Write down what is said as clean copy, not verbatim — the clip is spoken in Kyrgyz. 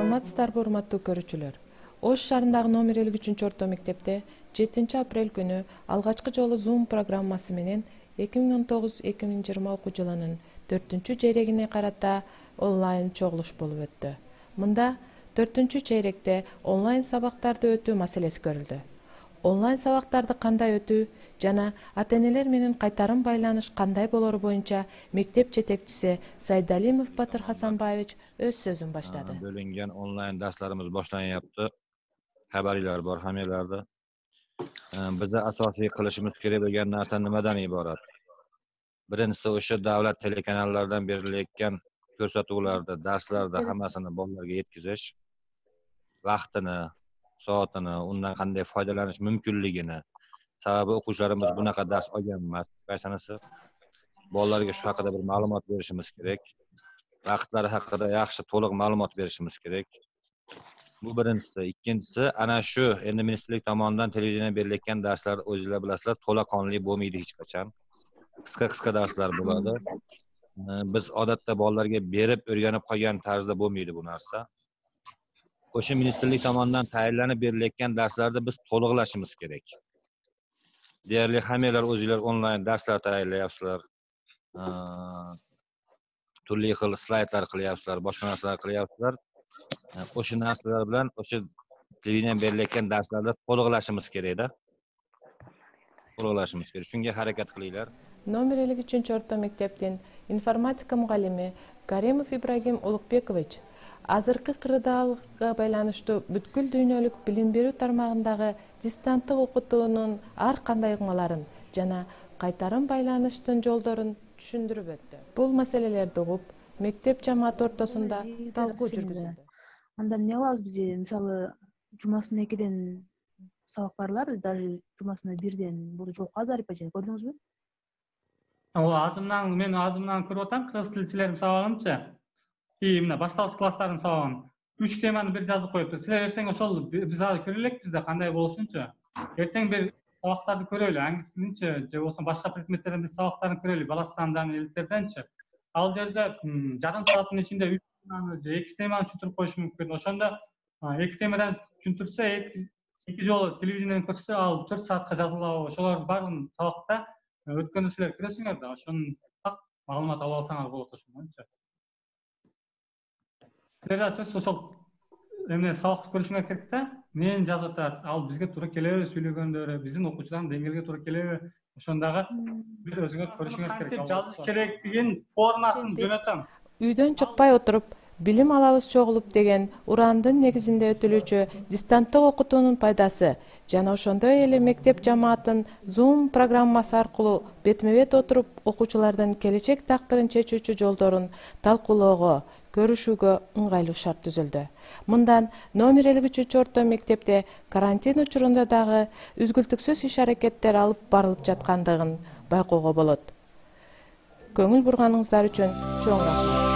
Саламатсыздарбы, урматтуу көрүүчүлөр. Ош шаарындагы номер 53 орто мектепте 7 апрель күнү алгачкы жолу Zoom программасы менен 2019-2020 окуу жылынын 4-чейрегине карата онлайн чогулуш болуп өттү. Мында 4-чейректе онлайн сабактарды өтүү маселеси көрүлдү. Онлайн сабактарды кандай өтүү жана ата-энелер менен кайтарым байланыш кандай болору боюнча мектеп жетекчиси Сайдалимов Батыр Хасанбаевич өз сөзүн баштады. Bölüngen online derslerimiz başlanıptı. Haberler var, hamilerde. Bizde asosiy qilishimiz kerak bo'lgan narsa nimadan iborat? Birinchisi o'sha davlat telekanallardan berilayotgan ko'rsatuvlarda, darslarda hammasini bolalarga yetkazish, vaqtini, soatini, undan qanday foydalanish mumkinligini. Sababi o'quvchilarimiz bunaqa dars olgan emas. Qaysanisi bolalarga shu haqida bir ma'lumot berishimiz kerak. Vaqtlari haqida yaxshi to'liq ma'lumot berishimiz kerak. Bu birinchisi. Ikkinchisi, ana shu endi ministerlik tomonidan televideniyada berilayotgan darslar o'zingizlar bilasizlar, to'laqonli bo'lmaydi hech qachon. Qisqa darslar bo'ladi. Biz odatda bolalarga berib o'rganib qolgan tarzda bo'lmaydi bu narsa. O'sha ministerlik tomonidan tayinlanib berilayotgan darslarda biz to'liqlashimiz kerak. Deyarli hammalar o'zingizlar onlayn darslar tayyorlayapsizlar. Turli xil slaydlar qilyapsizlar, boshqa narsalar qilyapsizlar. O'sha narsalar bilan o'sha televideniyada berilayotgan darslarda to'liqlashimiz kerak-da. To'liqlashimiz kerak. Shunga harakat qilinglar. Номер 53 орто мектептин информатика мугалими Каримов Ибрагим Улукбекович азыркы кырдаалга байланыштуу бүткүл дүйнөлүк билим берүү тармагындагы дистанттык окутуунун ар кандай ыкмаларын жана кайтарым байланыштын жолдорун түшүндүрүп өттү. Бул маселелерди угуп, мектеп жамааты ортосунда талкуу жүргүзүлдү. Анда эмне кылабыз биз? Мисалы, жумасына 2ден сабак барлар, даже жумасына 1ден бул жок азарып эже. Көрдүңүзбү? Мен азымдан көрүп атам, кыргыз тилчилердин сабагынчы. Мына башталгыч класстардын сабагын 3 теманы бир жазып коюпту. Силер эртең ошол биз азыр көрө элек бизде кандай болушунчу. Эртең бир сабактарды көрөлү, аңгисинчи, же болбосо башка предметтерден бир сабактарын көрөлү, бала сандан, элиттерденчи. Ал жерде жарым сааттын ичинде 3 теманы же 2 теманы түшүндүрүп коюш мүмкүн. Ошондо 2 темадан түшүндүрсө, 2 жолу телевидениеден көрсөтсө, ал 4 саатка жазылабы, ошолордун баарын сабакта өткөндө силер көрөсүңөр да, ошонун так маалымат ала алсаңар болот ошондончу. Силер сөз ошол эмне сабакты көрүшүңөр керек да, эмнени жазып атат, ал бизге туура келеби, сүйлөгөндөрү, биздин окуучулардын деңгээлге туура келеби, ошондагы бир өзүңөр көрүшүңөр керек. Жазыш керек деген формасын жөнөтөм. Үйдөн чыкпай отуруп билим алабыз чогулуп деген урандын негизинде өтүлүүчү дистанттык окутуунун пайдасы жана ошондой эле мектеп жамаатын Zoom программасы аркылуу бетме-бет отуруп окуучулардын келечек тактырын чечүүчү жолдорун талкуулоого, көрүшүүгө ыңгайлуу шарт түзүлдү. Мындан номер 53 орто мектепте карантин учурунда дагы үзгүлтүксүз иш-аракеттер алып барылып жаткандыгын байкоого болот. Көңүл бурганыңыздар үчүн чоң рахмат.